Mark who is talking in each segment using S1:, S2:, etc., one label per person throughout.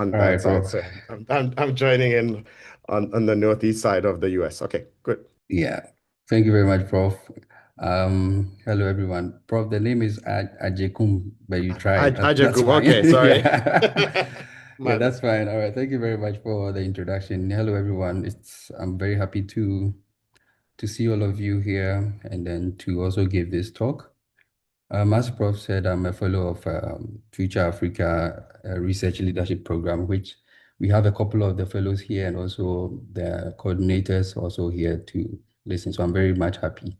S1: on
S2: All
S1: that
S2: right,
S1: side.
S2: bro.
S1: So I'm joining in on the northeast side of the US. Okay, good.
S2: Yeah. Thank you very much, Prof. Hello, everyone. Prof, the name is Agyekum, but you tried. That's
S1: Agyekum.
S2: fine.
S1: Okay, sorry.
S2: Yeah. Yeah,
S1: My bad.
S2: that's fine. All right. Thank you very much for the introduction. Hello, everyone. I'm very happy to see all of you here and then to also give this talk. As Prof said, I'm a fellow of Future Africa Research Leadership Program, which we have a couple of the fellows here and also the coordinators also here to listen. So I'm very much happy.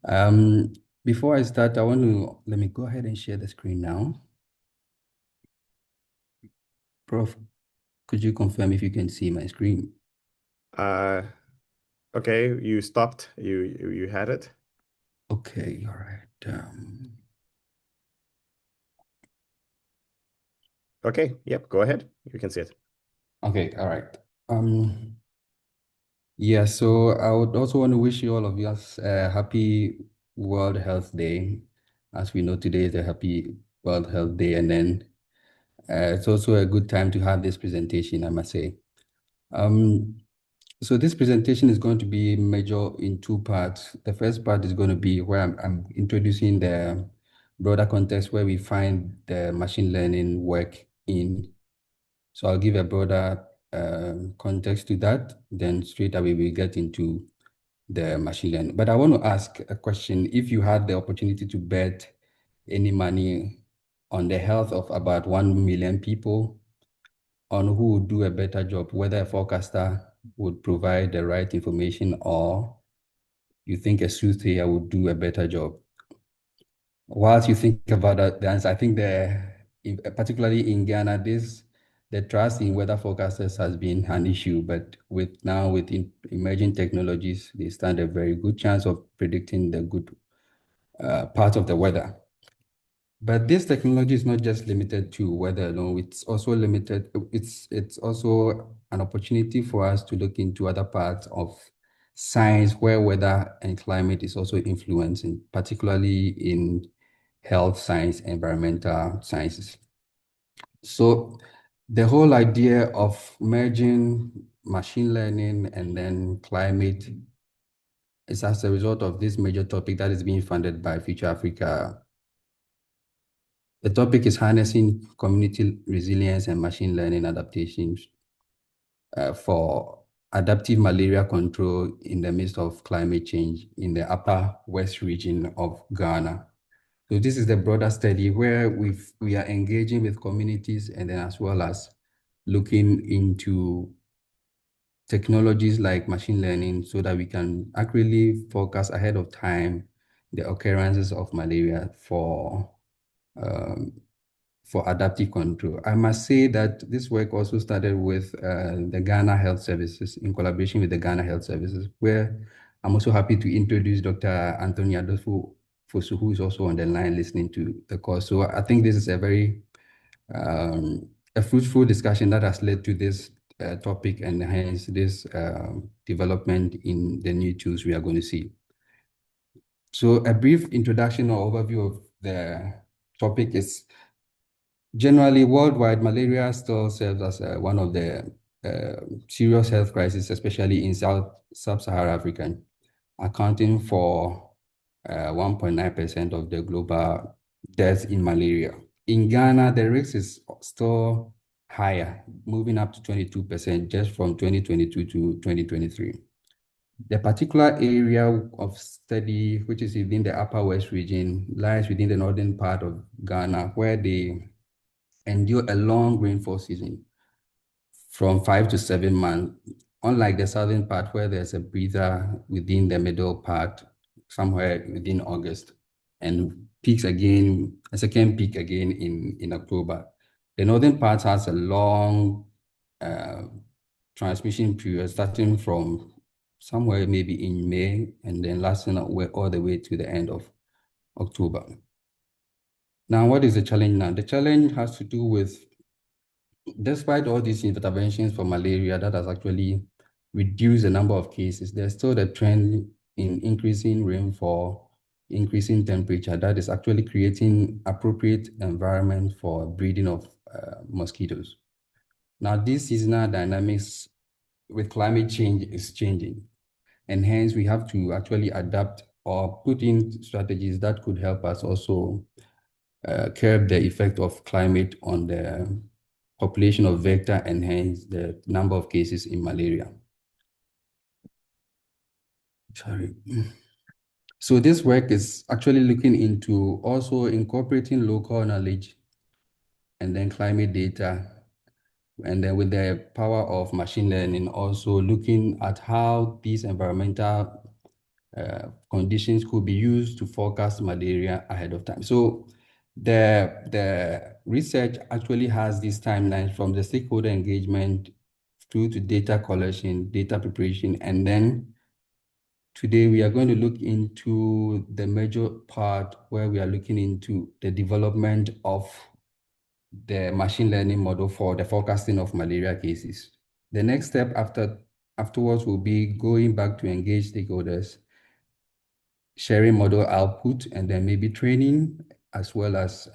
S2: Um, Before I start, let me go ahead and share the screen now. Prof, could you confirm if you can see my screen?
S1: Uh, okay, you stopped. You had it.
S2: Okay, all right.
S1: Okay, yep, go ahead. You can see it.
S2: Okay, all right. Um, Yeah, so I would also want to wish you all of us a happy World Health Day. As we know, today is a happy World Health Day, and then it's also a good time to have this presentation, I must say. Um, so this presentation is going to be major in two parts. The first part is going to be where I'm introducing the broader context where we find the machine learning work in. So I'll give a broader context to that. Then straight away we get into the machine learning. But I want to ask a question. If you had the opportunity to bet any money on the health of about 1 million people, on who would do a better job, whether a forecaster would provide the right information or you think a soothsayer would do a better job? Whilst you think about that, the answer, I think particularly in Ghana, the trust in weather forecasters has been an issue, but with emerging technologies, they stand a very good chance of predicting the good part of the weather. But this technology is not just limited to weather alone. It's also limited. It's also an opportunity for us to look into other parts of science where weather and climate is also influencing, particularly in health science, environmental sciences. So the whole idea of merging machine learning and then climate is as a result of this major topic that is being funded by Future Africa. The topic is harnessing community resilience and machine learning adaptations for adaptive malaria control in the midst of climate change in the upper west region of Ghana. So this is the broader study where we are engaging with communities and then as well as looking into technologies like machine learning so that we can accurately forecast ahead of time the occurrences of malaria um, for adaptive control. I must say that this work also started with the Ghana Health Services in collaboration with the Ghana Health Services, where I'm also happy to introduce Dr. Anthony Adolfo Fosu, who is also on the line listening to the course. So I think this is um, a fruitful discussion that has led to this topic and hence this development in the new tools we are going to see. So a brief introduction or overview of the topic is generally, worldwide, malaria still serves as one of the serious health crises, especially in Sub-Saharan Africa, accounting for 1.9% of the global deaths in malaria. In Ghana, the risk is still higher, moving up to 22% just from 2022 to 2023. The particular area of study, which is within the Upper West region, lies within the northern part of Ghana, where they endure a long rainfall season from 5 to 7 months, unlike the southern part where there's a breather within the middle part, somewhere within August, and peaks again, a second peak again in October. The northern part has a long uh, transmission period starting from somewhere maybe in May and then lasting all the way to the end of October. Now, what is the challenge now? The challenge has to do with despite all these interventions for malaria that has actually reduced the number of cases, there's still the trend in increasing rainfall, increasing temperature that is actually creating appropriate environment for breeding of mosquitoes. Now, this seasonal dynamics with climate change is changing, and hence we have to actually adapt or put in strategies that could help us also curb the effect of climate on the population of vector and hence the number of cases in malaria. Sorry. So this work is actually looking into also incorporating local knowledge and then climate data, and then with the power of machine learning, also looking at how these environmental conditions could be used to forecast malaria ahead of time. So the research actually has these timelines from the stakeholder engagement through to data collection, data preparation, and then today we are going to look into the major part where we are looking into the development of the machine learning model for the forecasting of malaria cases. The next step afterwards will be going back to engage stakeholders, sharing model output, and then maybe training, as well as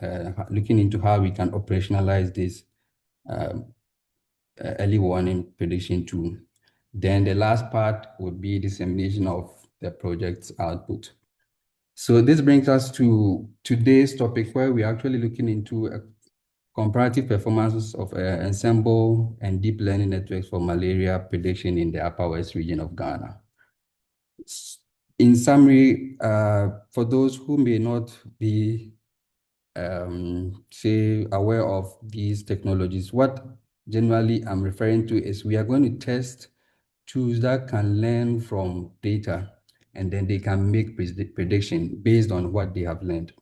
S2: looking into how we can operationalize this um, early warning prediction tool. Then the last part would be dissemination of the project's output. So this brings us to today's topic, where we're actually looking into comparative performances of ensemble and deep learning networks for malaria prediction in the Upper West region of Ghana. In summary, for those who may not be, say, aware of these technologies, what generally I'm referring to is we are going to test tools that can learn from data, and then they can make prediction based on what they have learned.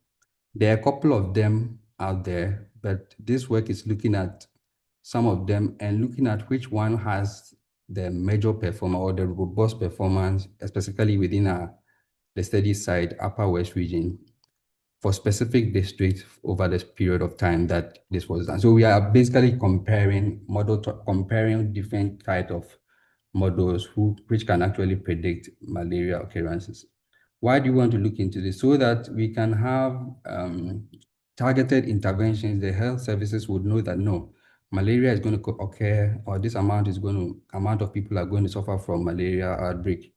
S2: There are a couple of them out there, but this work is looking at some of them and looking at which one has the major performance or the robust performance, specifically within the study site, Upper West region, for specific districts over this period of time that this was done. So we are basically comparing different types of models which can actually predict malaria occurrences. Why do you want to look into this? So that we can have targeted interventions. The health services would know that no, malaria is going to occur, or this amount of people are going to suffer from malaria outbreak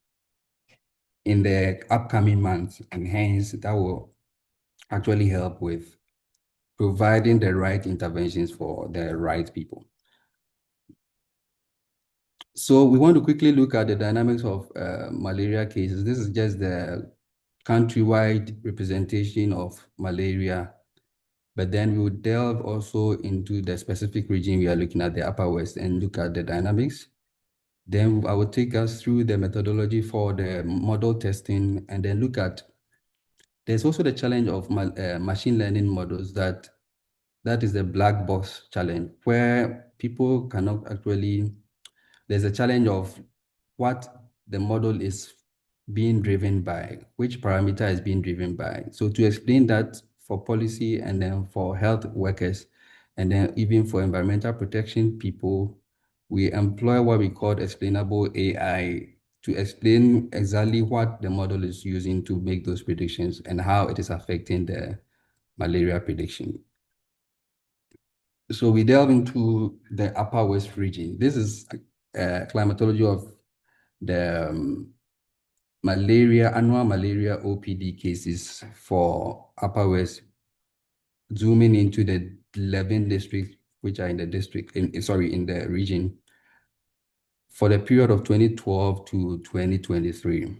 S2: in the upcoming months, and hence that will actually help with providing the right interventions for the right people. So we want to quickly look at the dynamics of malaria cases. This is just the countrywide representation of malaria, but then we would delve also into the specific region we are looking at, the Upper West, and look at the dynamics. Then I will take us through the methodology for the model testing, and then look at, there's also the challenge of machine learning models that is the black box challenge, where people cannot actually, there's a challenge of what the model is being driven by, which parameter is being driven by. So to explain that for policy and then for health workers, and then even for environmental protection people, we employ what we call explainable AI to explain exactly what the model is using to make those predictions and how it is affecting the malaria prediction. So we delve into the Upper West region. This is a climatology of the annual malaria OPD cases for Upper West, zooming into the 11 districts which are in the in the region for the period of 2012 to 2023.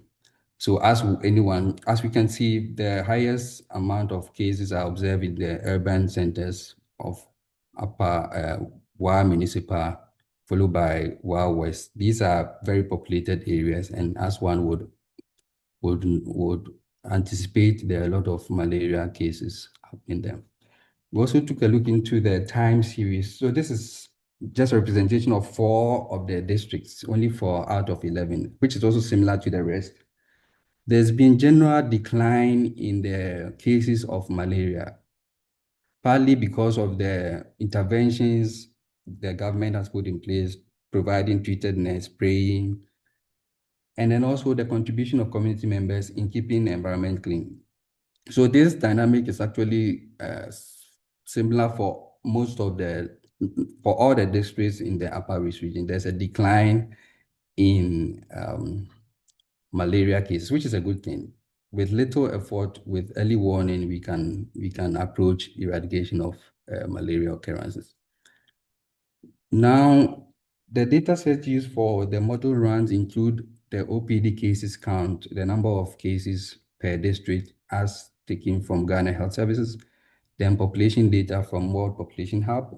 S2: So as we can see, the highest amount of cases are observed in the urban centers of Upper Wa Municipal, followed by Wa West. These are very populated areas, and as one would anticipate, there are a lot of malaria cases in them. We also took a look into the time series. So this is just a representation of 4 of the districts, only 4 out of 11, which is also similar to the rest. There's been general decline in the cases of malaria, partly because of the interventions the government has put in place, providing treated nets, spraying, and then also the contribution of community members in keeping the environment clean. So this dynamic is actually similar for most of the for all the districts in the Upper Rift region, there's a decline in malaria cases, which is a good thing. With little effort, with early warning, we can approach eradication of malaria occurrences. Now, the data set used for the model runs include the OPD cases count, the number of cases per district as taken from Ghana Health Services, then population data from World Population Hub,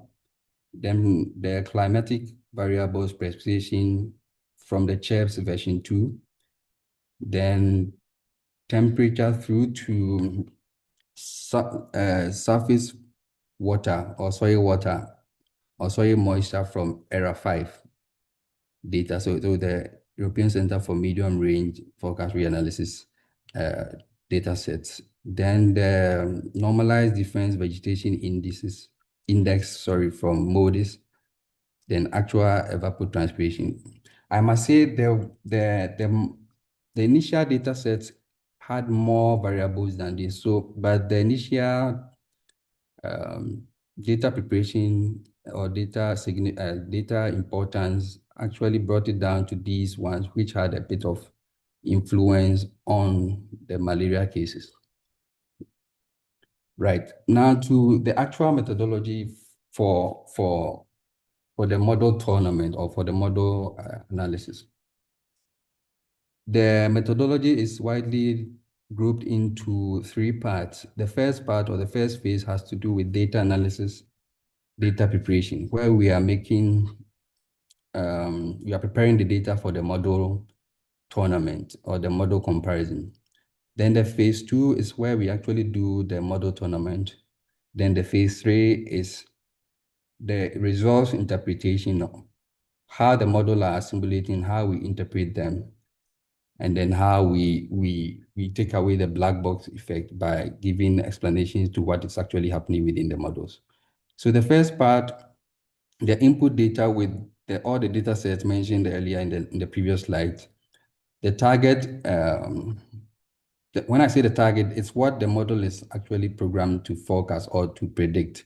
S2: then the climatic variables precipitation from the CHEPS version 2, then temperature through to surface water or soil moisture from ERA 5 data. So the European Center for Medium Range Forecast Reanalysis data sets. Then the normalized defense vegetation index from MODIS, then actual evapotranspiration. I must say the initial data sets had more variables than this. So, but the initial data preparation or data importance actually brought it down to these ones, which had a bit of influence on the malaria cases. Right, now to the actual methodology for the model tournament or for the model analysis. The methodology is widely grouped into 3 parts. The first part or the first phase has to do with data analysis, data preparation, where we are preparing the data for the model tournament or the model comparison. Then the phase 2 is where we actually do the model tournament. Then the phase 3 is the results interpretation, how the model are simulating, how we interpret them, and then how we take away the black box effect by giving explanations to what is actually happening within the models. So the first part, the input data with all the data sets mentioned earlier in the previous slide. The target, when I say the target, it's what the model is actually programmed to forecast or to predict,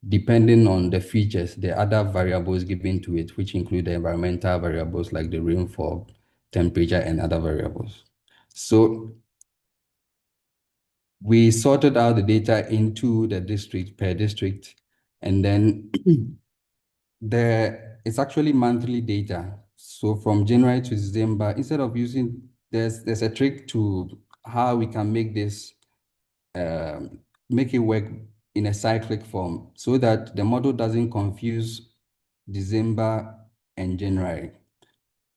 S2: depending on the features, the other variables given to it, which include the environmental variables like the rainfall, temperature, and other variables. So we sorted out the data into the district per district, and then it's actually monthly data. So from January to December, instead of using, there's a trick to how we can make this, make it work in a cyclic form so that the model doesn't confuse December and January.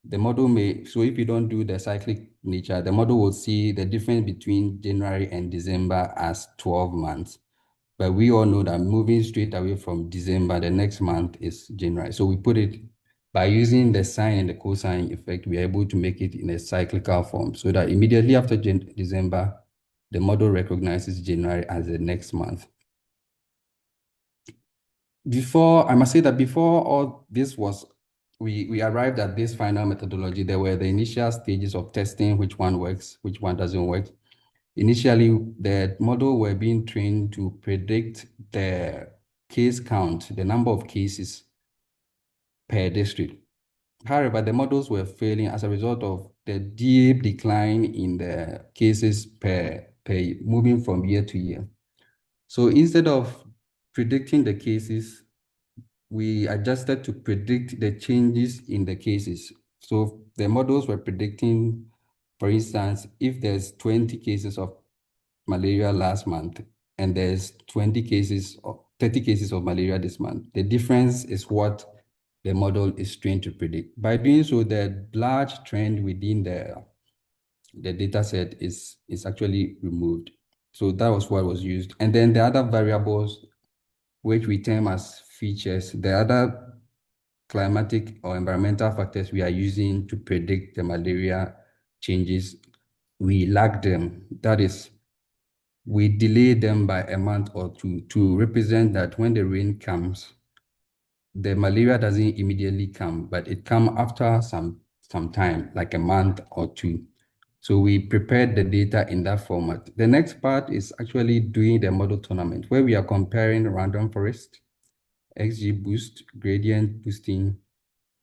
S2: The model so if you don't do the cyclic nature, the model will see the difference between January and December as 12 months. But we all know that moving straight away from December, the next month is January. So we put it, by using the sine and the cosine effect, we are able to make it in a cyclical form so that immediately after December, the model recognizes January as the next month. I must say that before all this we arrived at this final methodology, there were the initial stages of testing, which one works, which one doesn't work. Initially, the model were being trained to predict the case count, the number of cases per district. However, the models were failing as a result of the deep decline in the cases per moving from year to year. So instead of predicting the cases, we adjusted to predict the changes in the cases. So the models were predicting, for instance, if there's 20 cases of malaria last month and there's 20 cases or 30 cases of malaria this month, the difference is what the model is trained to predict. By doing so, the large trend within the data set is actually removed. So that was what was used. And then the other variables, which we term as features, the other climatic or environmental factors we are using to predict the malaria changes, we lag them. That is, we delay them by a month or two to represent that when the rain comes, the malaria doesn't immediately come, but it comes after some time, like a month or two. So we prepared the data in that format. The next part is actually doing the model tournament, where we are comparing random forest XGBoost, gradient boosting,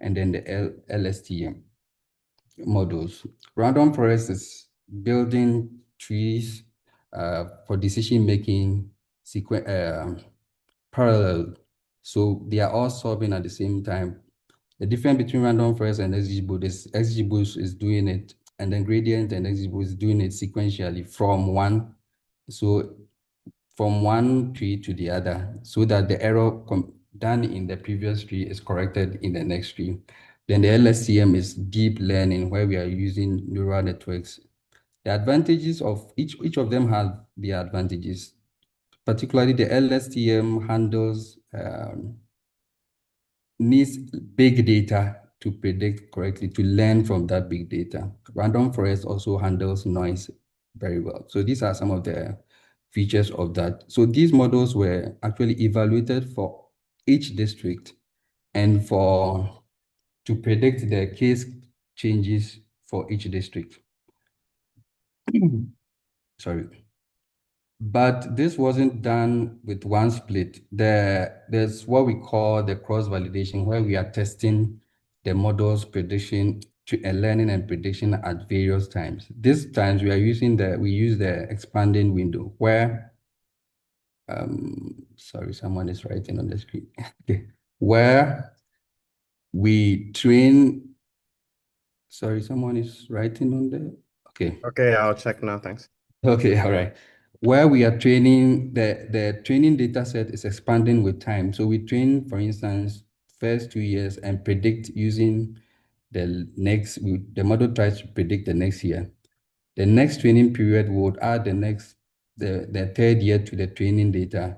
S2: and then the LSTM models. Random forest is building trees for decision making parallel. So they are all solving at the same time. The difference between random forest and XGBoost is doing it, and then gradient and XGBoost is doing it sequentially from one tree to the other, so that the error done in the previous tree is corrected in the next tree. Then the LSTM is deep learning, where we are using neural networks. The advantages of each of them have their advantages. Particularly the LSTM handles needs big data to predict correctly, to learn from that big data. Random forest also handles noise very well. So these are some of the features of that. So these models were actually evaluated for each district and to predict the case changes for each district. Sorry. But this wasn't done with one split. There's what we call the cross-validation, where we are testing the model's prediction to a learning and prediction at various times. This times we use the expanding window where, sorry, someone is writing on the screen. Okay. Where we train, sorry, someone is writing on the, okay.
S1: Okay, I'll check now. Thanks.
S2: Okay, all right. Where we are training, the training data set is expanding with time. So we train, for instance, first 2 years and predict using the model tries to predict the next year. The next training period would add the third year to the training data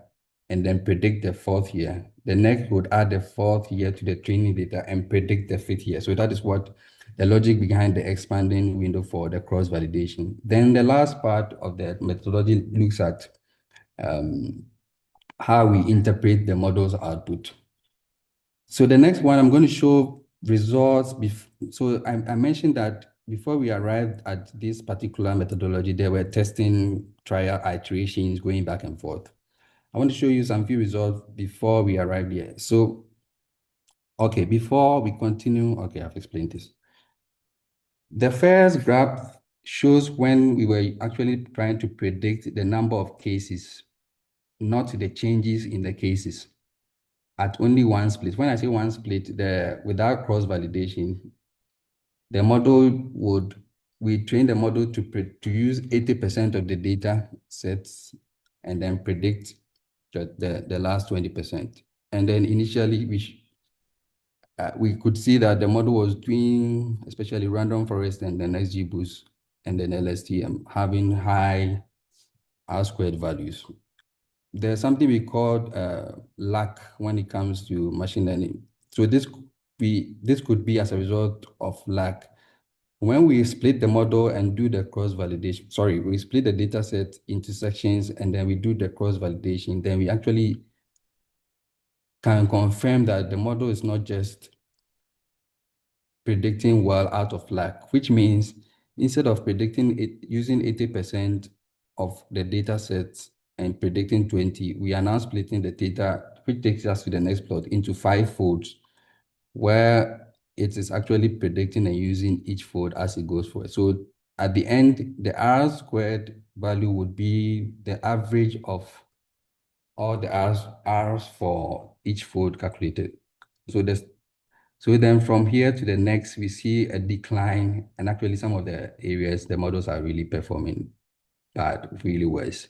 S2: and then predict the fourth year. The next would add the fourth year to the training data and predict the fifth year. So that is what the logic behind the expanding window for the cross-validation. Then the last part of the methodology looks at how we interpret the model's output. So the next one, I'm going to show results. So I mentioned that before we arrived at this particular methodology, there were testing trial iterations going back and forth. I want to show you some few results before we arrived here. So, okay, before we continue, okay, I've explained this. The first graph shows when we were actually trying to predict the number of cases, not the changes in the cases, at only one split. When I say one split, without cross-validation, the model we train the model to use 80% of the data sets and then predict the last 20%. And then initially, we could see that the model was doing, especially random forest and then XGBoost and then LSTM, having high R-squared values. There's something we call lack when it comes to machine learning. So this could be as a result of lack. When we split the model and do the cross-validation, sorry, we split the data set into sections and then we do the cross-validation, then we actually can confirm that the model is not just predicting well out of luck, which means instead of predicting it using 80% of the data sets and predicting 20, we are now splitting the data, which takes us to the next plot, into 5 folds, where it is actually predicting and using each fold as it goes forward. So at the end, the R-squared value would be the average of all the R's for each fold calculated. So then from here to the next, we see a decline, and actually some of the areas, the models are really performing bad, really worse.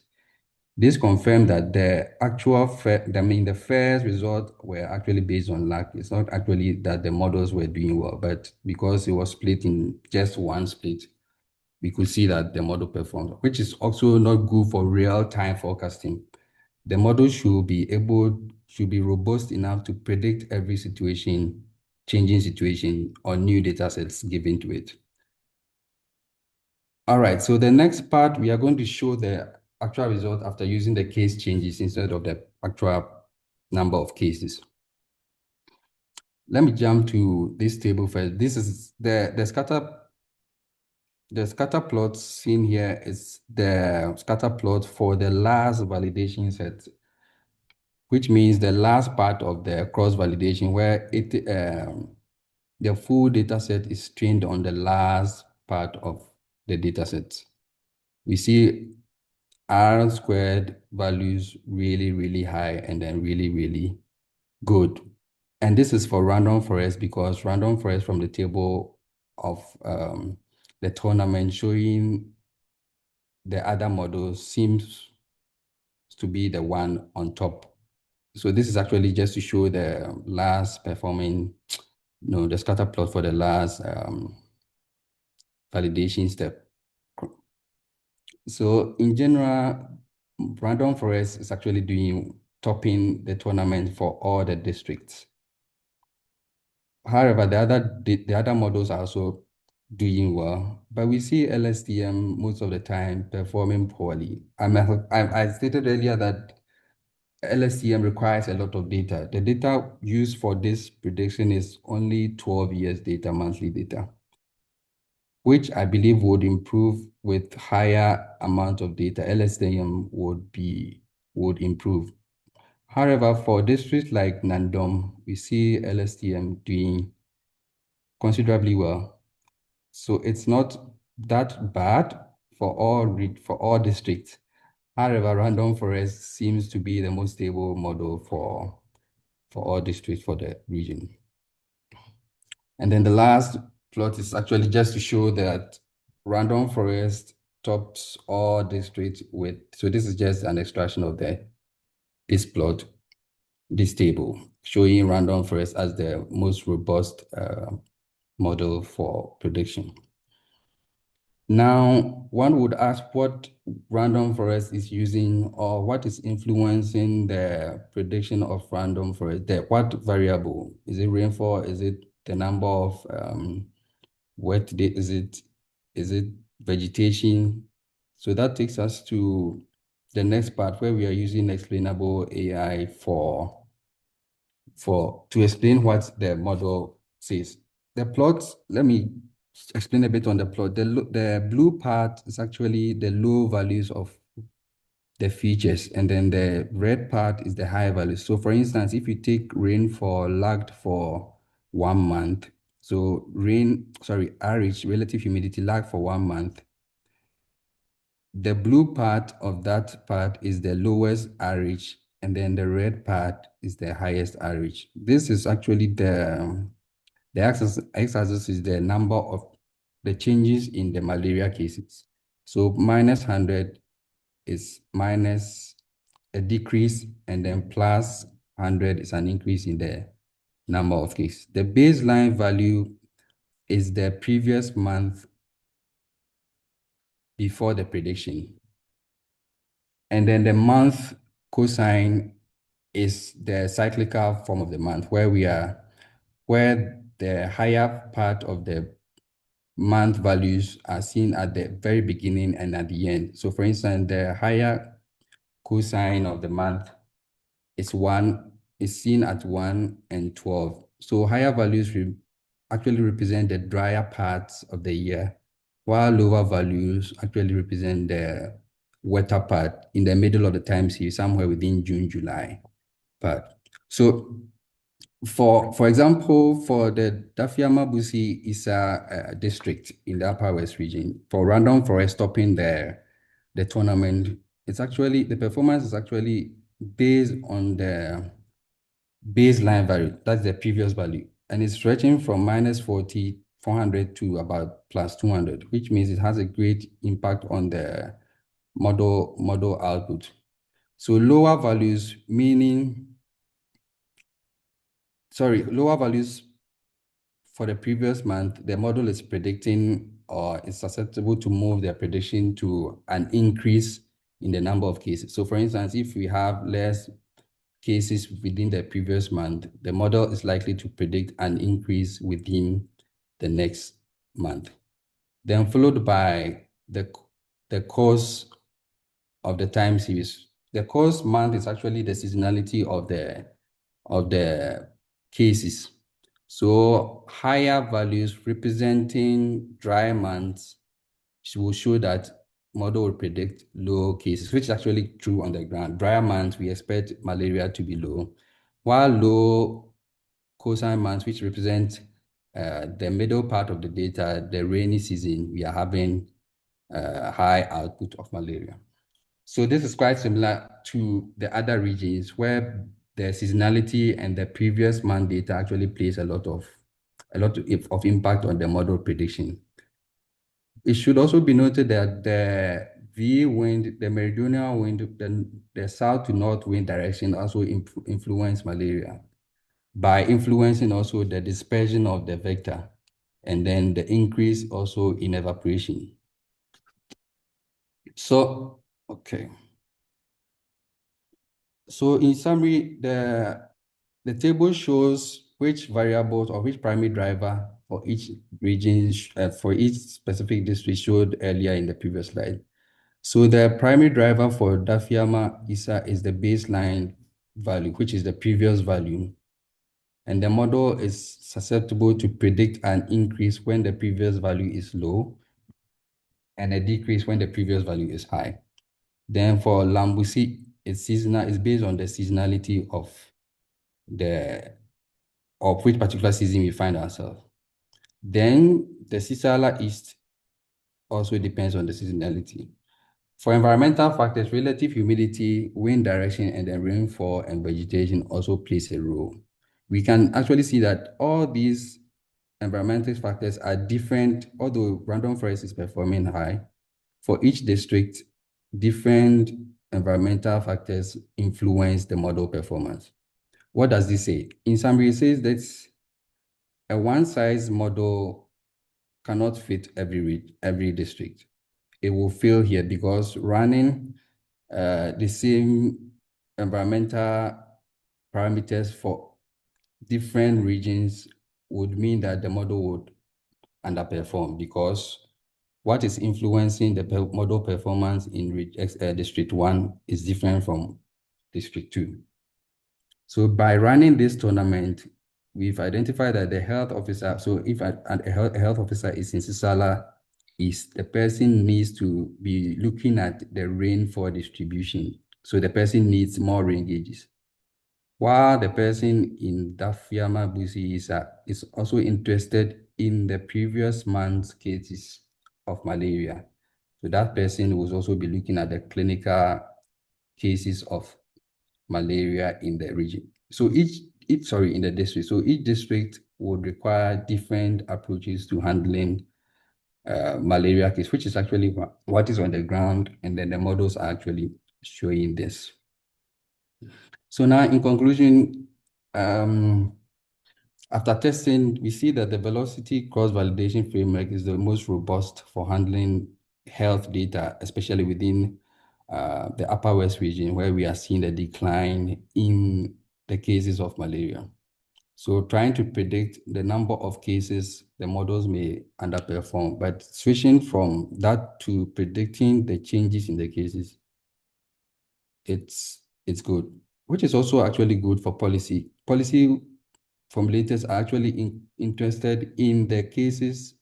S2: This confirmed that the first result were actually based on luck. It's not actually that the models were doing well, but because it was split in just one split, we could see that the model performed, which is also not good for real-time forecasting. The model should be robust enough to predict every changing situation, or new data sets given to it. All right, so the next part, we are going to show the actual result after using the case changes instead of the actual number of cases. Let me jump to this table first. This is the scatter plot seen here is the scatter plot for the last validation set. which means the last part of the cross-validation where the full data set is trained on the last part of the data set. We see R squared values really, really high and then really, really good. And this is for random forest because random forest from the table of the tournament showing the other models seems to be the one on top. So this is actually just to show the last performing, the scatter plot for the last validation step. So in general, random forest is actually topping the tournament for all the districts. However, the other models are also doing well, but we see LSTM most of the time performing poorly. I stated earlier that LSTM requires a lot of data. The data used for this prediction is only 12 years data, monthly data, which I believe would improve with higher amount of data. LSTM would improve. However, for districts like Nandom, we see LSTM doing considerably well. So it's not that bad for all districts. However, random forest seems to be the most stable model for all districts for the region. And then the last plot is actually just to show that random forest tops all districts with, so this is just an extraction of this plot, this table, showing random forest as the most robust model for prediction. Now, one would ask what random forest is using or what is influencing the prediction of random forest. What variable? Is it rainfall? Is it the number of wet days? Is it vegetation? So that takes us to the next part where we are using explainable AI to explain what the model says. The plot, let me explain a bit on the plot. The blue part is actually the low values of the features, and then the red part is the high values. So for instance, if you take rainfall lagged for 1 month, so average relative humidity lagged for 1 month, the blue part of that part is the lowest average, and then the red part is the highest average. This is actually the x-axis is the number of the changes in the malaria cases. So minus 100 is minus a decrease, and then plus 100 is an increase in the number of cases. The baseline value is the previous month before the prediction. And then the month cosine is the cyclical form of the month where the higher part of the month values are seen at the very beginning and at the end. So for instance, the higher cosine of the month is seen at 1 and 12. So higher values actually represent the drier parts of the year, while lower values actually represent the wetter part in the middle of the time series, somewhere within June, July part. So for example, for the Dafiama-Busi Isa district in the Upper West region, for random forest stopping the tournament, the performance is actually based on the baseline value, that's the previous value, and it's stretching from minus 40, 400 to about plus 200, which means it has a great impact on the model output. So lower values for the previous month, the model is predicting or is susceptible to move their prediction to an increase in the number of cases. So for instance, if we have less cases within the previous month, the model is likely to predict an increase within the next month. Then followed by the course of the time series. The course month is actually the seasonality of the cases. So higher values representing dry months will show that model will predict low cases, which is actually true on the ground. Drier months, we expect malaria to be low, while low coastal months, which represent the middle part of the data, the rainy season, we are having high output of malaria. So this is quite similar to the other regions where the seasonality and the previous month data actually plays a lot of impact on the model prediction. It should also be noted that the V wind, the meridional wind, the south to north wind direction also influence malaria by influencing also the dispersion of the vector and then the increase also in evaporation. So, okay. So in summary, the table shows which variables or which primary driver for each region, for each specific district showed earlier in the previous slide. So the primary driver for Dafiama ISA is the baseline value, which is the previous value. And the model is susceptible to predict an increase when the previous value is low and a decrease when the previous value is high. Then for Lambusi, it's based on the seasonality of which particular season we find ourselves. Then the Sisala East also depends on the seasonality. For environmental factors, relative humidity, wind direction, and then rainfall and vegetation also plays a role. We can actually see that all these environmental factors are different, although random forest is performing high. For each district, different environmental factors influence the model performance. What does this say? In summary, it says that a one-size model cannot fit every district. It will fail here because running the same environmental parameters for different regions would mean that the model would underperform because what is influencing the model performance in District 1 is different from District 2. So by running this tournament, we've identified that the health officer, so if a health officer is in Sisala, the person needs to be looking at the rainfall distribution. So the person needs more rain gauges. While the person in Dafiama Busi is also interested in the previous month's cases of malaria. So that person will also be looking at the clinical cases of malaria in the region. So in the district. So each district would require different approaches to handling malaria case, which is actually what is on the ground, and then the models are actually showing this. So now, in conclusion, after testing, we see that the velocity cross-validation framework is the most robust for handling health data, especially within the Upper West region, where we are seeing a decline in the cases of malaria. So trying to predict the number of cases, the models may underperform, but switching from that to predicting the changes in the cases, it's good, which is also actually good for policy. Policy formulators are actually interested in the cases.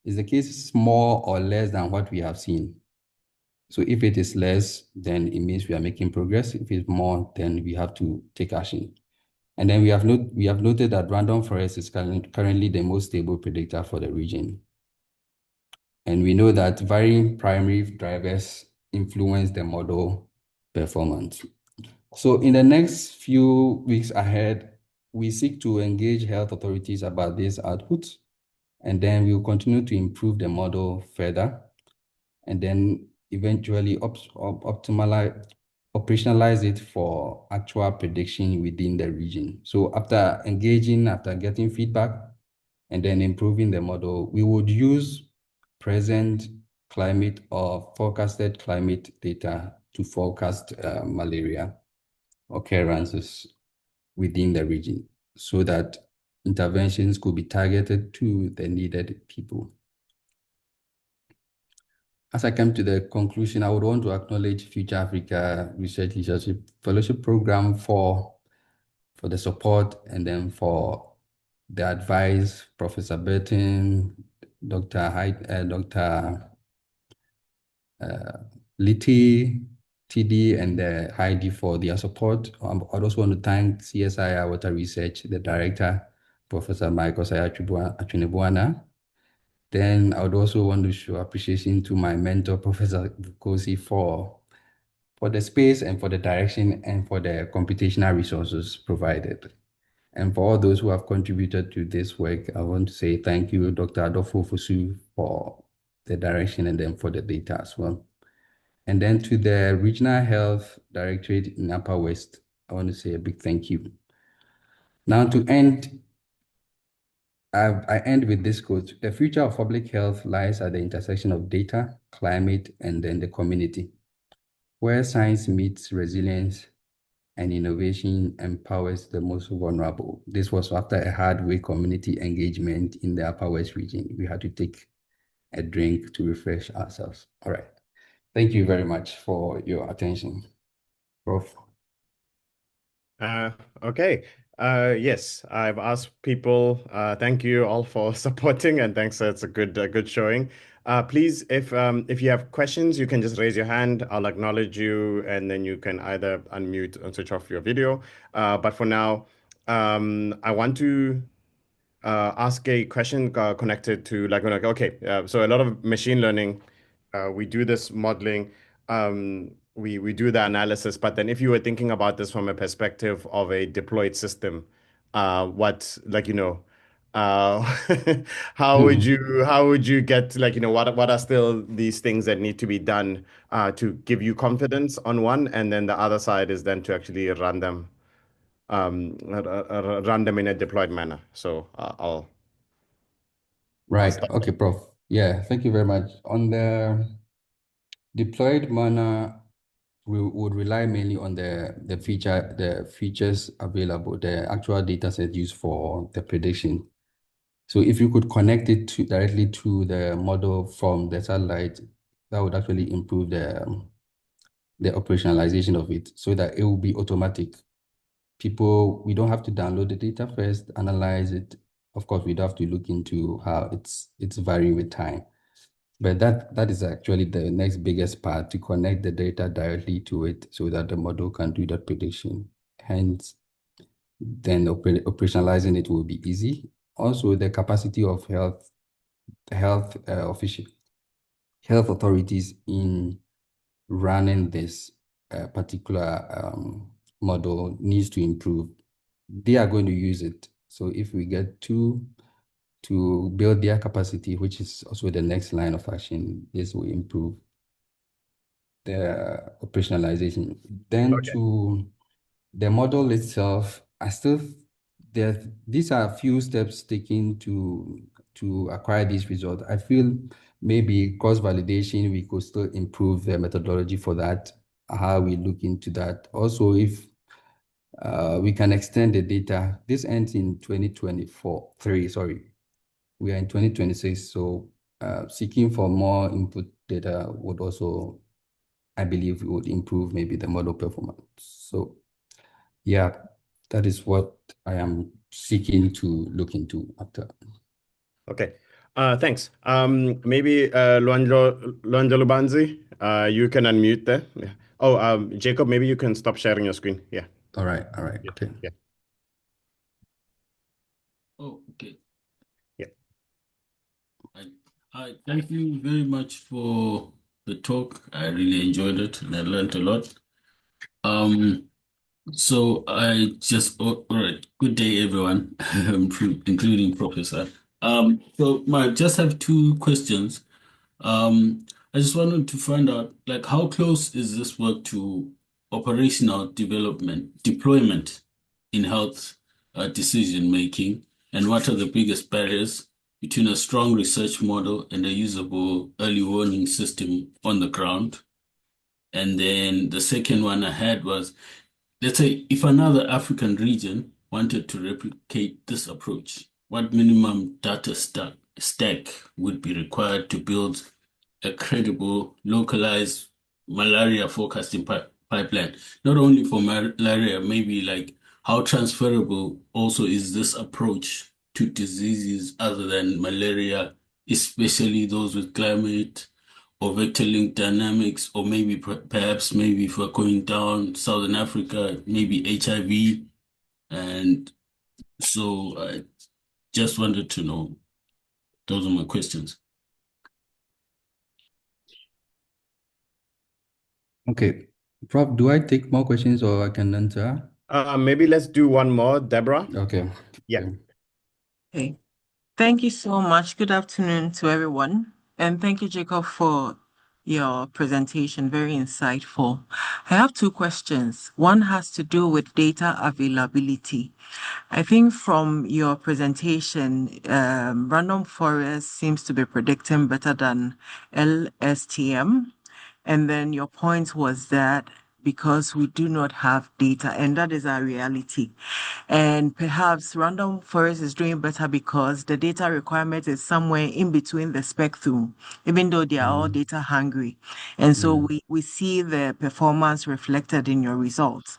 S2: Is the case more or less than what we have seen? So if it is less, then it means we are making progress. If it's more, then we have to take action. And then we have noted that random forest is currently the most stable predictor for the region. And we know that varying primary drivers influence the model performance. So in the next few weeks ahead, we seek to engage health authorities about this output, and then we'll continue to improve the model further, and then eventually operationalize it for actual prediction within the region. So after getting feedback, and then improving the model, we would use present climate or forecasted climate data to forecast malaria occurrences within the region so that interventions could be targeted to the needed people. As I come to the conclusion, I would want to acknowledge Future Africa Research Leadership Fellowship Program for the support, and then for the advice, Professor Burton, Dr. uh, Liti, TD, and Heidi for their support. I also want to thank CSIR Water Research, the director, Professor Michael Sayachunibuana. Then I would also want to show appreciation to my mentor, Professor Kosi, for the space and for the direction and for the computational resources provided. And for all those who have contributed to this work, I want to say thank you, Dr. Adolfo Fosu, for the direction and then for the data as well. And then to the Regional Health Directorate in Upper West, I want to say a big thank you. Now to end, I end with this quote: "The future of public health lies at the intersection of data, climate, and then the community, where science meets resilience and innovation empowers the most vulnerable." This was after a hard-way community engagement in the Upper West region. We had to take a drink to refresh ourselves. All right. Thank you very much for your attention, Prof.
S1: Uh, okay. Yes, I've asked people. Thank you all for supporting, and thanks. It's a good showing. Please, if you have questions, you can just raise your hand. I'll acknowledge you, and then you can either unmute and switch off your video. But for now, I want to ask a question connected to like okay, so a lot of machine learning, we do this modeling, we do the analysis, but then if you were thinking about this from a perspective of a deployed system, what like uh, how would you get like what are still these things that need to be done to give you confidence on one, and then the other side is then to actually run them in a deployed manner. So I'll
S2: Right.
S1: stop.
S2: Okay, Prof. Yeah, thank you very much. On the deployed manner, we would rely mainly on the features available, the actual data set used for the prediction. So if you could connect it directly to the model from the satellite, that would actually improve the operationalization of it so that it will be automatic. We don't have to download the data first, analyze it. Of course, we'd have to look into how it's varying with time. But that is actually the next biggest part, to connect the data directly to it so that the model can do that prediction. Hence, then operationalizing it will be easy. Also, the capacity of health official health authorities in running this particular model needs to improve. They are going to use it. So if we get to build their capacity, which is also the next line of action, this will improve the operationalization. Then
S1: Okay.
S2: to the model itself, these are a few steps taken to acquire these results. I feel maybe cross-validation, we could still improve the methodology for that, how we look into that. Also, if we can extend the data, this ends in 2024, sorry. We are in 2026, so seeking for more input data would also, I believe, would improve maybe the model performance. So yeah, that is what I am seeking to look into after.
S1: Okay. Thanks. Maybe Luanjo Lubanzi, you can unmute there. Yeah. Oh, Jacob, maybe you can stop sharing your screen. Yeah.
S2: All right,
S1: Yeah.
S2: okay.
S1: Yeah.
S3: Oh, okay.
S1: Yeah.
S3: I thank you very much for the talk. I really enjoyed it and I learned a lot. Um, all right. Good day, everyone, including Professor. I just have two questions. I just wanted to find out, like, how close is this work to operational deployment in health decision making, and what are the biggest barriers between a strong research model and a usable early warning system on the ground? And then the second one I had was, let's say if another African region wanted to replicate this approach, what minimum data stack would be required to build a credible, localized malaria forecasting pipeline? Not only for malaria, maybe like how transferable also is this approach to diseases other than malaria, especially those with climate or vector link dynamics, or maybe perhaps maybe if we're going down Southern Africa, maybe HIV. And so I just wanted to know. Those are my questions.
S2: Okay. Prof, do I take more questions or I can answer?
S1: Maybe let's do one more, Deborah.
S2: Okay.
S1: Yeah.
S2: Okay.
S4: Okay. Thank you so much. Good afternoon to everyone. And thank you, Jacob, for your presentation. Very insightful. I have two questions. One has to do with data availability. I think from your presentation, random forest seems to be predicting better than LSTM. And then your point was that because we do not have data, and that is our reality. And perhaps random forest is doing better because the data requirement is somewhere in between the spectrum, even though they are all
S2: Mm,
S4: data hungry. And so
S2: mm,
S4: we see the performance reflected in your results.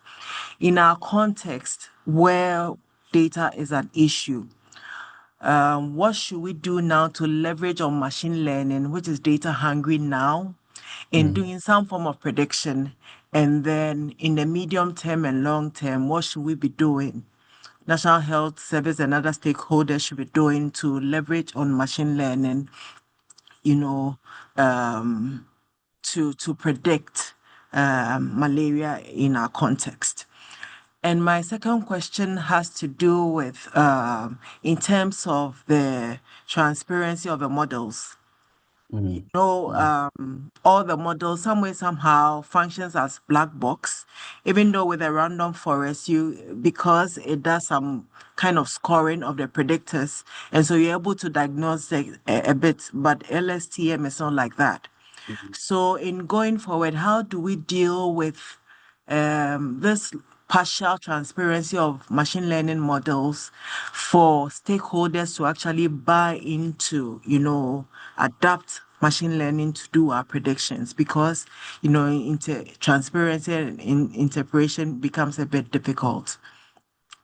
S4: In our context, where data is an issue, what should we do now to leverage on machine learning, which is data hungry now, in
S2: mm.
S4: doing some form of prediction? And then in the medium term and long term, what should we be doing? National Health Service and other stakeholders should be doing to leverage on machine learning, you know, um, to predict malaria in our context. And my second question has to do with in terms of the transparency of the models.
S2: Mm,
S4: No,
S2: mm,
S4: all the models, some way, somehow, functions as black box, even though with a random forest, because it does some kind of scoring of the predictors, and so you're able to diagnose a bit, but LSTM is not like that.
S2: mm.
S4: So in going forward, how do we deal with this partial transparency of machine learning models for stakeholders to actually buy into, adapt machine learning to do our predictions? Because, transparency and interpretation becomes a bit difficult.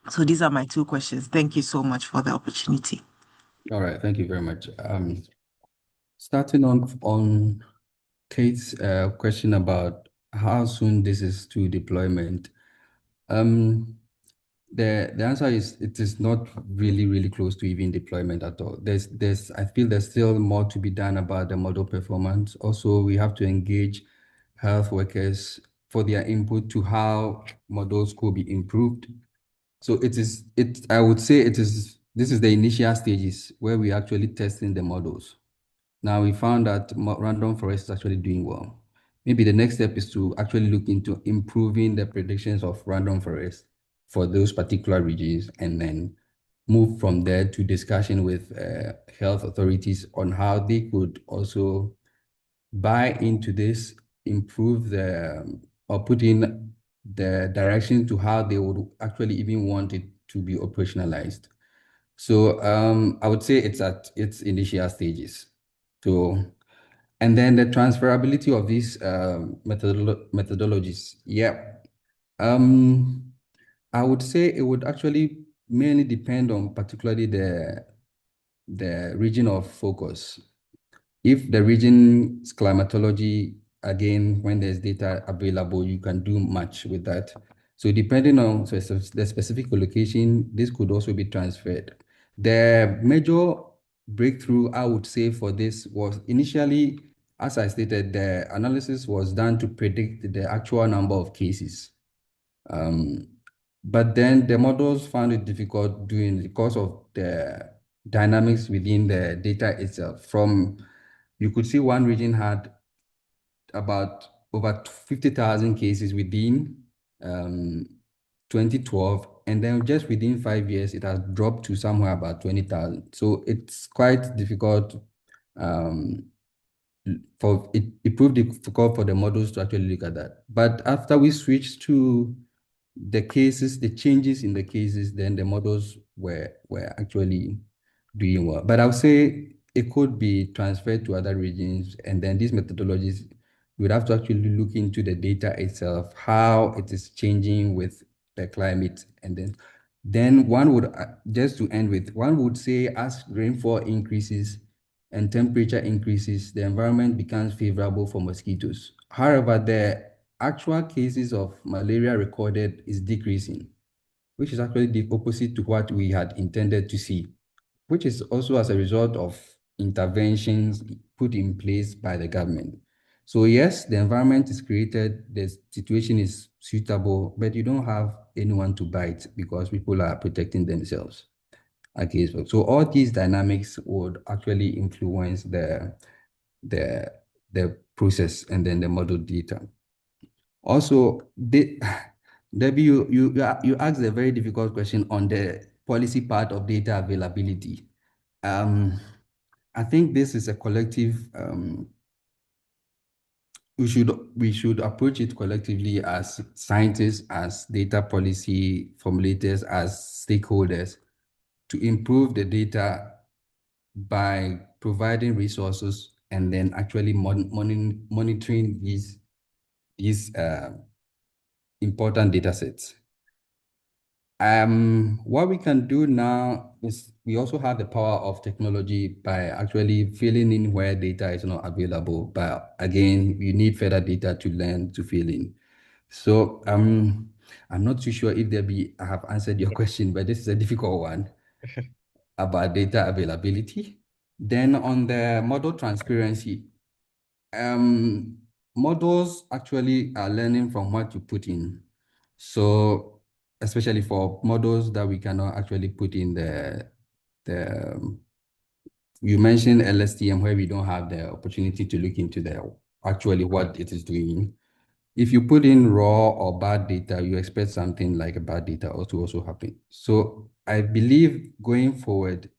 S4: So these are my two questions. Thank you so much for the opportunity.
S2: All right. Thank you very much. Starting on Kate's question about how soon this is to deployment. Um, the answer is it is not really close to even deployment at all. I feel there's still more to be done about the model performance. Also, we have to engage health workers for their input to how models could be improved. So I would say this is the initial stages where we actually testing the models. Now we found that random forest is actually doing well. Maybe the next step is to actually look into improving the predictions of random forest for those particular regions, and then move from there to discussion with health authorities on how they could also buy into this, improve or put in the direction to how they would actually even want it to be operationalized. So I would say it's at its initial stages. So, and then the transferability of these methodologies. Yeah. I would say it would actually mainly depend on particularly the region of focus. If the region's climatology, again, when there's data available, you can do much with that. So depending on the specific location, this could also be transferred. The major breakthrough, I would say, for this was initially, as I stated, the analysis was done to predict the actual number of cases. But then the models found it difficult doing because of the dynamics within the data itself. You could see one region had about over 50,000 cases within 2012, and then just within 5 years, it has dropped to somewhere about 20,000. So it's quite difficult. It proved difficult for the models to actually look at that. But after we switched to the changes in the cases, then the models were actually doing well. But I would say it could be transferred to other regions, and then these methodologies, we would have to actually look into the data itself, how it is changing with the climate, and then one would just to end with, one would say as rainfall increases, and temperature increases, the environment becomes favorable for mosquitoes. However, the actual cases of malaria recorded is decreasing, which is actually the opposite to what we had intended to see, which is also as a result of interventions put in place by the government. So yes, the environment is created, the situation is suitable, but you don't have anyone to bite because people are protecting themselves. Okay, so all these dynamics would actually influence the the process and then the model data. Also, Debbie, you asked a very difficult question on the policy part of data availability. I think this is a collective. We should approach it collectively as scientists, as data policy formulators, as stakeholders to improve the data by providing resources and then actually monitoring these important data sets. What we can do now is we also have the power of technology by actually filling in where data is not available. But again, we need further data to learn to fill in. So I'm not too sure if I have answered your question, but this is a difficult one about data availability. Then on the model transparency, models actually are learning from what you put in. So especially for models that we cannot actually put in you mentioned LSTM where we don't have the opportunity to look into actually what it is doing. If you put in raw or bad data, you expect something like a bad data also happen. So I believe going forward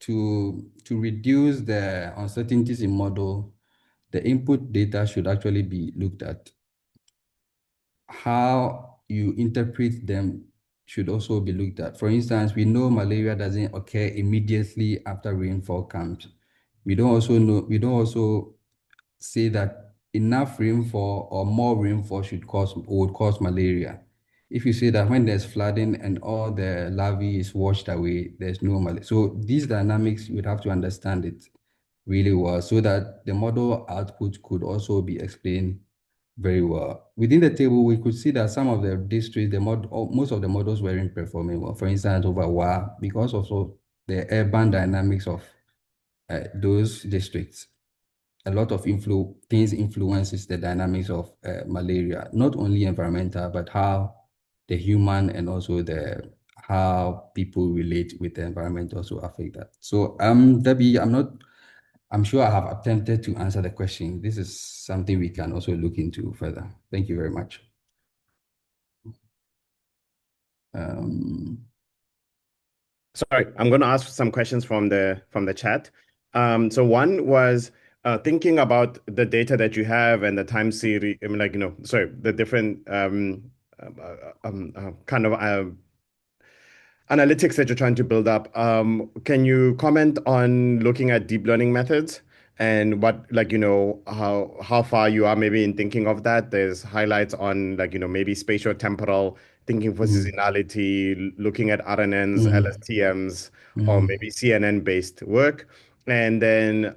S2: to reduce the uncertainties in model, the input data should actually be looked at. How you interpret them should also be looked at. For instance, we know malaria doesn't occur immediately after rainfall comes. We don't also say that enough rainfall or more rainfall would cause malaria. If you say that when there's flooding and all the larvae is washed away, there's no malaria. So these dynamics, you would have to understand it really well so that the model output could also be explained very well. Within the table, we could see that some of the districts, most of the models weren't performing well. For instance, over WA, because also the urban dynamics of those districts, a lot of things influences the dynamics of malaria, not only environmental, but how the human and also how people relate with the environment also affect that. So Debbie, I'm sure I have attempted to answer the question. This is something we can also look into further. Thank you very much.
S1: Sorry, I'm going to ask some questions from the chat. So one was thinking about the data that you have and the time series. I mean, like sorry, the different kind of analytics that you're trying to build up. Can you comment on looking at deep learning methods and what, like, how far you are maybe in thinking of that? There's highlights on, like, maybe spatial temporal thinking for seasonality, looking at RNNs, LSTMs, or maybe CNN-based work. And then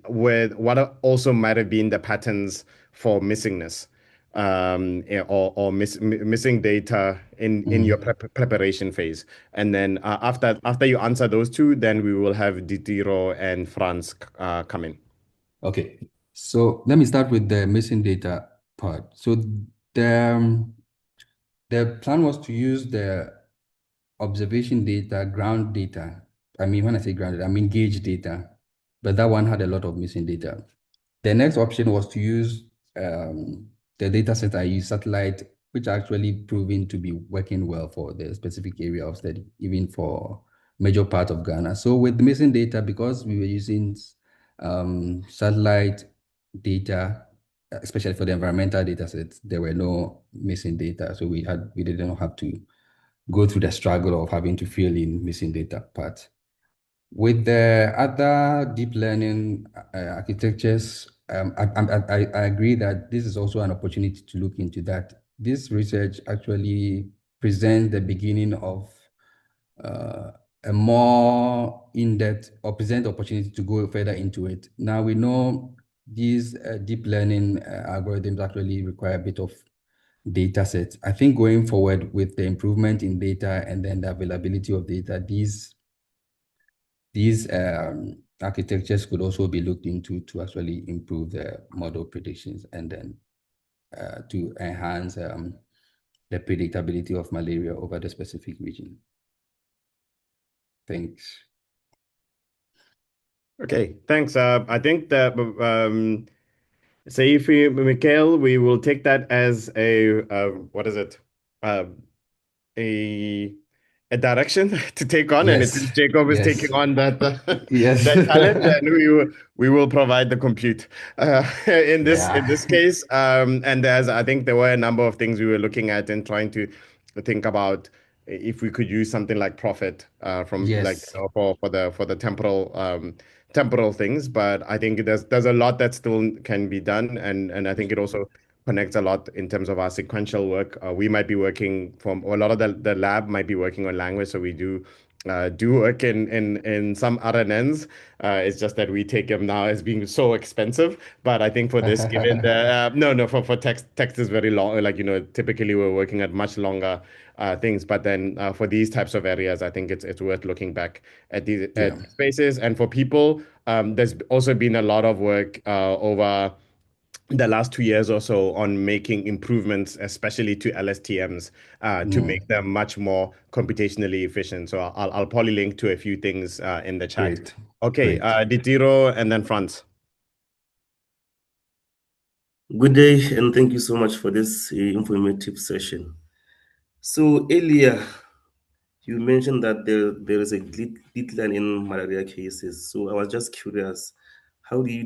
S1: with what also might have been the patterns for missingness or missing data in your preparation phase. And then after you answer those two, then we will have Didiro and Franz come in.
S2: Okay, so let me start with the missing data part. So the plan was to use the observation data, ground data. I mean, when I say ground data, I mean gauge data, but that one had a lot of missing data. The next option was to use the data set I use, satellite, which actually proven to be working well for the specific area of study, even for major part of Ghana. So with missing data, because we were using satellite data, especially for the environmental data sets, there were no missing data. So we didn't have to go through the struggle of having to fill in missing data part. With the other deep learning architectures, I agree that this is also an opportunity to look into that. This research actually presents the beginning of a more in-depth or present the opportunity to go further into it. Now we know these deep learning algorithms actually require a bit of data sets. I think going forward with the improvement in data and then the availability of data, these architectures could also be looked into to actually improve the model predictions and then to enhance the predictability of malaria over the specific region. Thanks.
S1: Okay, thanks. I think that say if we, Mikhail, we will take that as a what is it? A a direction to take on, and
S2: Yes.
S1: since Jacob is
S2: Yes.
S1: taking on that
S2: Yes.
S1: that challenge, and we will provide the compute in this
S2: Yeah.
S1: case. And as I think there were a number of things we were looking at and trying to think about if we could use something like profit from like
S2: Yes.
S1: for the temporal things. But I think there's a lot that still can be done, and I think it also connects a lot in terms of our sequential work. We might be working from, or a lot of the lab might be working on language, so we do work in some RNNs. It's just that we take them now as being so expensive. But I think for this, given the no for text is very long. Like typically we're working at much longer things. But then for these types of areas, I think it's worth looking back at these
S2: Yeah.
S1: spaces. And for people, there's also been a lot of work over the last 2 years or so on making improvements, especially to LSTMs, to make them much more computationally efficient. So I'll probably link to a few things in the chat.
S2: Great.
S1: Okay,
S2: Great.
S1: Ditiro and then Franz.
S5: Good day, and thank you so much for this informative session. So earlier, you mentioned that there is a decline in malaria cases. So I was just curious, how do you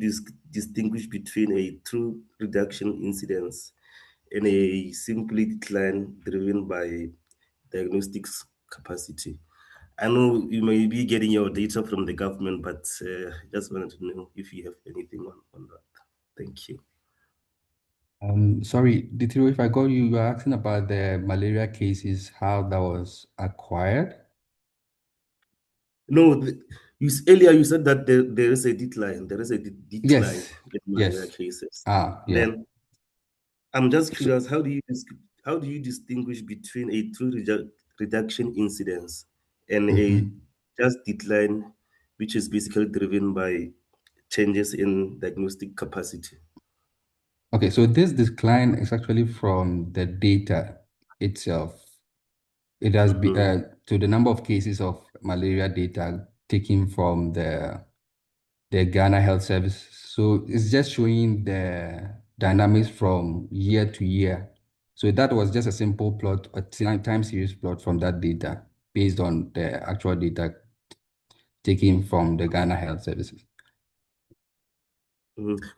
S5: distinguish between a true reduction incidence and a simply decline driven by diagnostics capacity? I know you may be getting your data from the government, but just wanted to know if you have anything on that. Thank you.
S2: Sorry, Ditiro, if I got you, were asking about the malaria cases, how that was acquired?
S5: No, earlier you said that there is a decline. There is a decline
S2: Yes.
S5: in malaria
S2: Yes.
S5: cases.
S2: Yeah.
S5: Then I'm just
S2: So,
S5: curious, how do you distinguish between a true reduction incidence and a just decline, which is basically driven by changes in diagnostic capacity?
S2: okay, so this decline is actually from the data itself. It has been to the number of cases of malaria data taken from the Ghana Health Service. So it's just showing the dynamics from year to year. So that was just a simple plot, a time series plot from that data based on the actual data taken from the Ghana Health Services.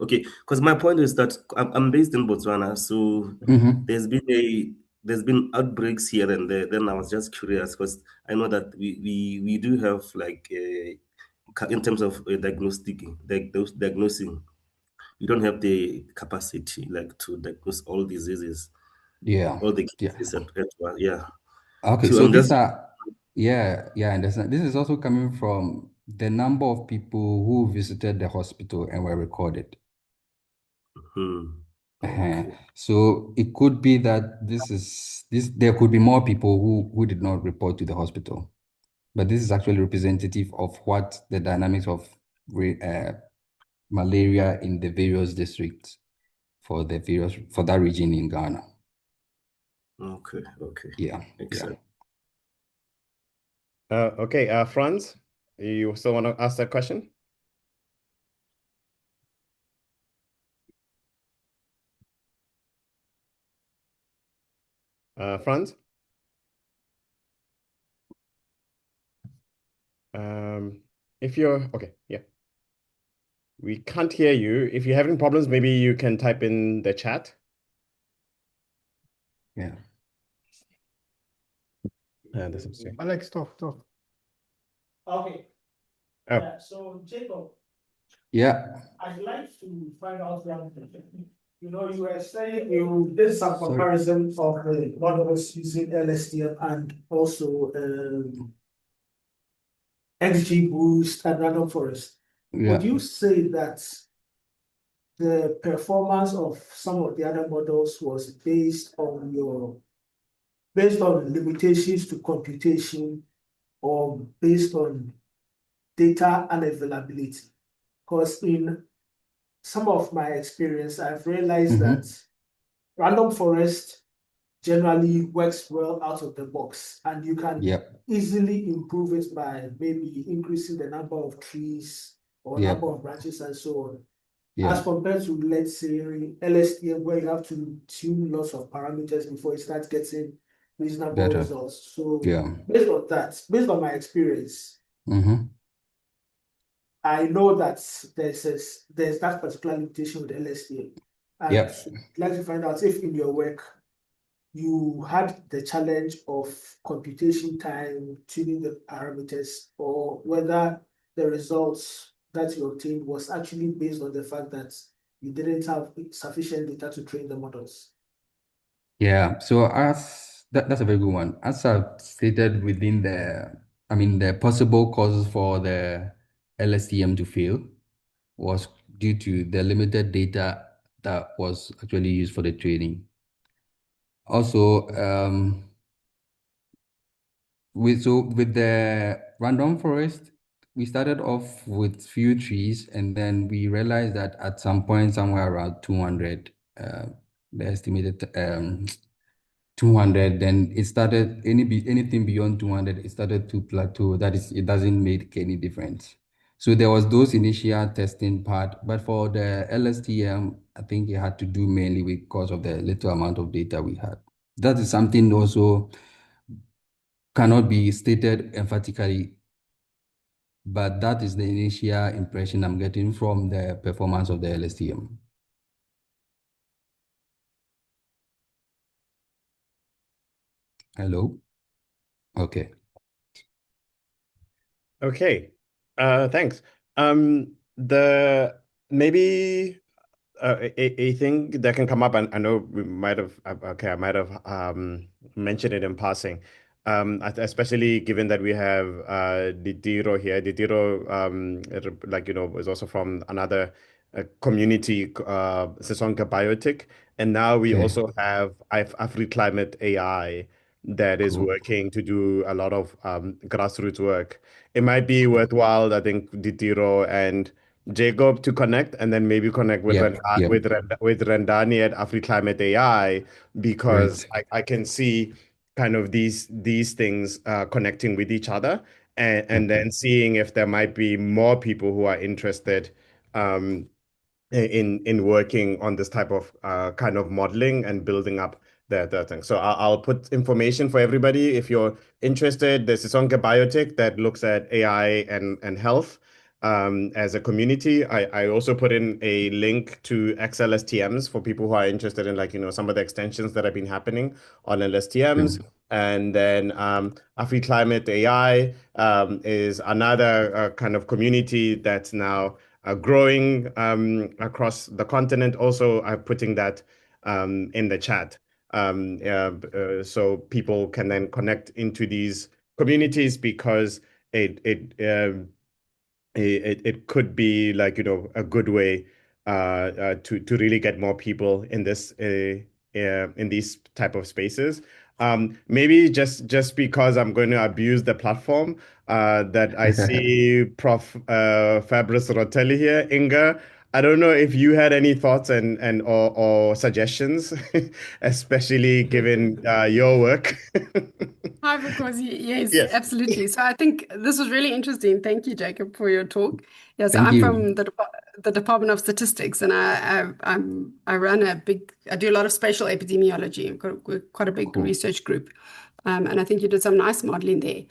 S5: Okay, because my point is that I'm based in Botswana, so there's been outbreaks here and there. Then I was just curious because I know that we do have like in terms of diagnosing, we don't have the capacity like to diagnose all diseases,
S2: Yeah.
S5: all the
S2: Yeah.
S5: cases at once. Yeah.
S2: Okay,
S5: So
S2: so
S5: I'm
S2: these
S5: just
S2: are, yeah, I understand. This is also coming from the number of people who visited the hospital and were recorded.
S5: okay.
S2: So it could be that there could be more people who did not report to the hospital, but this is actually representative of what the dynamics of malaria in the various districts for that region in Ghana.
S5: Okay.
S2: Yeah.
S5: Excellent.
S1: Okay, Franz, you still want to ask that question? Franz? If you're okay, yeah. We can't hear you. If you're having problems, maybe you can type in the chat.
S2: Yeah.
S1: This is
S6: Alex, talk. Okay.
S1: Oh.
S6: Yeah, so Jacob,
S2: Yeah.
S6: I'd like to find out something. You were saying you did some comparison of the models using LSTM and also XGBoost and random forest, would
S2: Yeah.
S6: you say that the performance of some of the other models was based on limitations to computation or based on data unavailability? Because in some of my experience, I've realized that random forest generally works well out of the box, and you can
S2: Yep.
S6: easily improve it by maybe increasing the number of trees or
S2: Yep.
S6: number of branches and so on.
S2: Yeah.
S6: As compared to, let's say, LSTM, where you have to tune lots of parameters before you start getting reasonable
S2: Better.
S6: results. So
S2: Yeah.
S6: based on that, based on my experience,
S2: Mm-hmm.
S6: I know that there's that particular limitation with LSTM. And
S2: Yep.
S6: I'd like to find out if in your work you had the challenge of computation time, tuning the parameters, or whether the results that you obtained was actually based on the fact that you didn't have sufficient data to train the models.
S2: Yeah. So that's a very good one. As I've stated within the possible causes for the LSTM to fail was due to the limited data that was actually used for the training. Also, with the random forest, we started off with few trees, and then we realized that at some point, somewhere around 200, the estimated 200, then it started anything beyond 200, it started to plateau. That is, it doesn't make any difference. So there was those initial testing part, but for the LSTM, I think it had to do mainly because of the little amount of data we had. That is something also cannot be stated emphatically, but that is the initial impression I'm getting from the performance of the LSTM. Hello? Okay.
S1: Okay. Thanks. The maybe a thing that can come up, and I know we might have, okay, I might have mentioned it in passing, especially given that we have Didiro here. Didiro, like, is also from another community, Sesonka Biotic. And now we
S2: Okay.
S1: also have AfriClimate AI that is
S2: Cool.
S1: working to do a lot of grassroots work. It might be worthwhile, I think, Didiro and Jacob to connect, and then maybe connect with
S2: Yep. Yep.
S1: with Rendani at AfriClimate AI, because
S2: Great.
S1: I can see kind of these things connecting with each other, and
S2: Okay.
S1: then seeing if there might be more people who are interested um, in working on this type of kind of modeling and building up the thing. So I'll put information for everybody. If you're interested, there's Sisonke Biotech that looks at AI and health as a community. I also put in a link to XLSTMs for people who are interested in, like, some of the extensions that have been happening on LSTMs.
S2: Okay.
S1: And then AfriClimate AI is another kind of community that's now growing across the continent. Also, I'm putting that in the chat, so people can then connect into these communities, because it it it could be, like, a good way to really get more people in this in these type of spaces. Maybe just because I'm going to abuse the platform, that I see Prof. Fabrice Rotelli here, Inga. I don't know if you had any thoughts or suggestions, especially given your work.
S7: Hi, Vukosi. Yes,
S1: Yes.
S7: absolutely. So I think this was really interesting. Thank you, Jacob, for your talk. Yeah, so
S2: Thank
S7: I'm from
S2: you.
S7: the Department of Statistics, and I run I do a lot of spatial epidemiology. I've got quite a big
S2: Cool.
S7: research group, and I think you did some nice modeling there.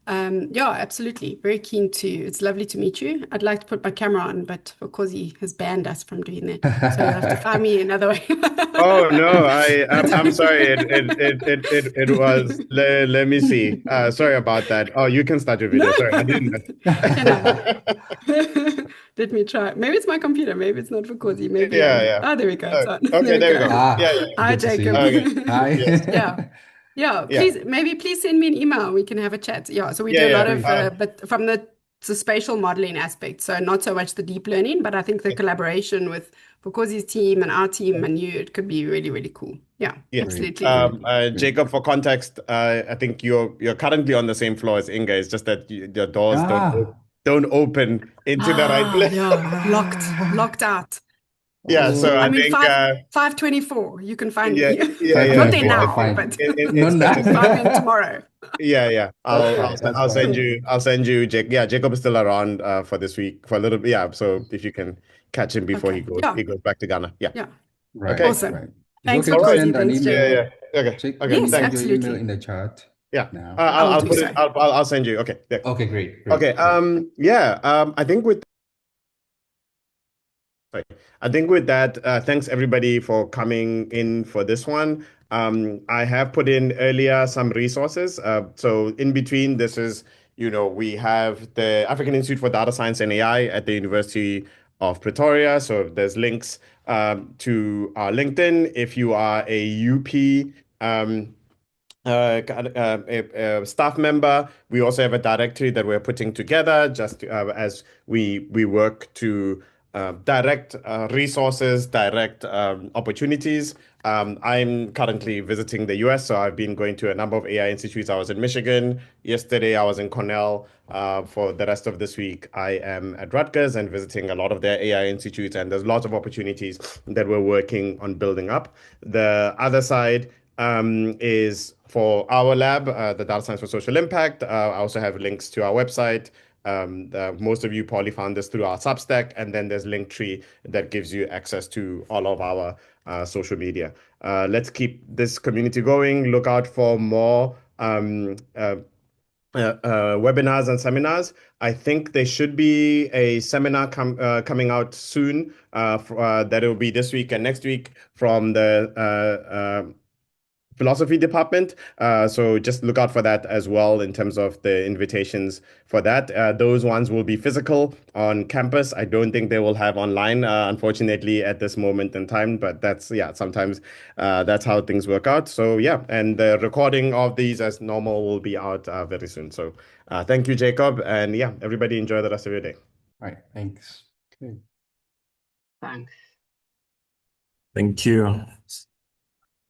S7: Yeah, absolutely. Very keen to. It's lovely to meet you. I'd like to put my camera on, but Vukosi has banned us from doing that, so you'll have to find me another way.
S1: Oh no, I'm
S7: But
S1: sorry. It was. Let me see. Sorry about that. Oh, you can start your
S7: no,
S1: video. Sorry, I didn't.
S7: can I? Let me try. Maybe it's my computer. Maybe it's not for Cozy. Maybe
S1: Yeah, yeah.
S7: there we go. It's
S1: Oh,
S7: on. There
S1: okay,
S7: we
S1: there we
S7: go.
S1: go. Yeah, yeah,
S7: Hi,
S2: Good to see
S7: Jacob.
S2: you.
S1: okay. Yes.
S7: Yeah.
S2: Hi.
S7: Yeah.
S1: Yeah.
S7: Please send me an email. We can have a chat. Yeah. So we
S1: Yeah,
S7: do a
S1: yeah.
S7: lot of, but from the it's a spatial modeling aspect. So not so much the deep learning, but I think the collaboration with Bukosi's team and our team and you, it could be really, really cool. Yeah,
S1: Yeah.
S7: absolutely.
S1: Jacob, for context, I think you're currently on the same floor as Inga. It's just that your doors don't open into the right place.
S7: Yeah, locked out.
S1: Yeah, so
S7: I
S1: I
S7: mean,
S1: think
S7: 524, you can find
S1: yeah,
S7: me.
S1: yeah,
S7: I'm not there
S2: 524, I
S7: now,
S2: find.
S7: but
S2: Not
S1: it's
S2: now.
S7: 5 in tomorrow.
S1: yeah.
S2: That's
S1: I'll send
S2: fine.
S1: you. Jacob is still around for this week for a little bit. Yeah, so if you can catch him before
S7: Okay. Yeah.
S1: he goes back to Ghana. Yeah.
S7: Yeah.
S2: Right,
S1: Okay.
S7: Awesome.
S2: right. It's
S7: Thanks,
S2: okay to
S7: Bukosi.
S2: send an
S7: Thanks,
S2: email.
S7: Jacob.
S1: Okay.
S2: Check,
S1: Okay.
S2: can you
S7: Yes,
S2: send your email
S7: absolutely.
S2: in the chat
S1: Yeah.
S2: now?
S7: I'll do so.
S1: I'll send you. Okay. Yeah.
S2: Okay, great.
S1: Okay. I think with Sorry. I think with that, thanks everybody for coming in for this one. I have put in earlier some resources. So in between, we have the African Institute for Data Science and AI at the University of Pretoria. So there's links to our LinkedIn. If you are a UP a staff member. We also have a directory that we're putting together just as we work to direct resources, direct opportunities. I'm currently visiting the US, so I've been going to a number of AI institutes. I was in Michigan yesterday. I was in Cornell. For the rest of this week, I am at Rutgers and visiting a lot of their AI institutes, and there's lots of opportunities that we're working on building up. The other side is for our lab, the Data Science for Social Impact. I also have links to our website. Most of you probably found this through our Substack, and then there's Linktree that gives you access to all of our social media. Let's keep this community going. Look out for more webinars and seminars. I think there should be a seminar coming out soon that will be this week and next week from the philosophy department. So just look out for that as well in terms of the invitations for that. Those ones will be physical on campus. I don't think they will have online, unfortunately, at this moment in time, but sometimes that's how things work out. So and the recording of these as normal will be out very soon. So thank you, Jacob. And everybody enjoy the rest of your day.
S2: All right, thanks. Okay.
S7: Thanks.
S8: Thank you.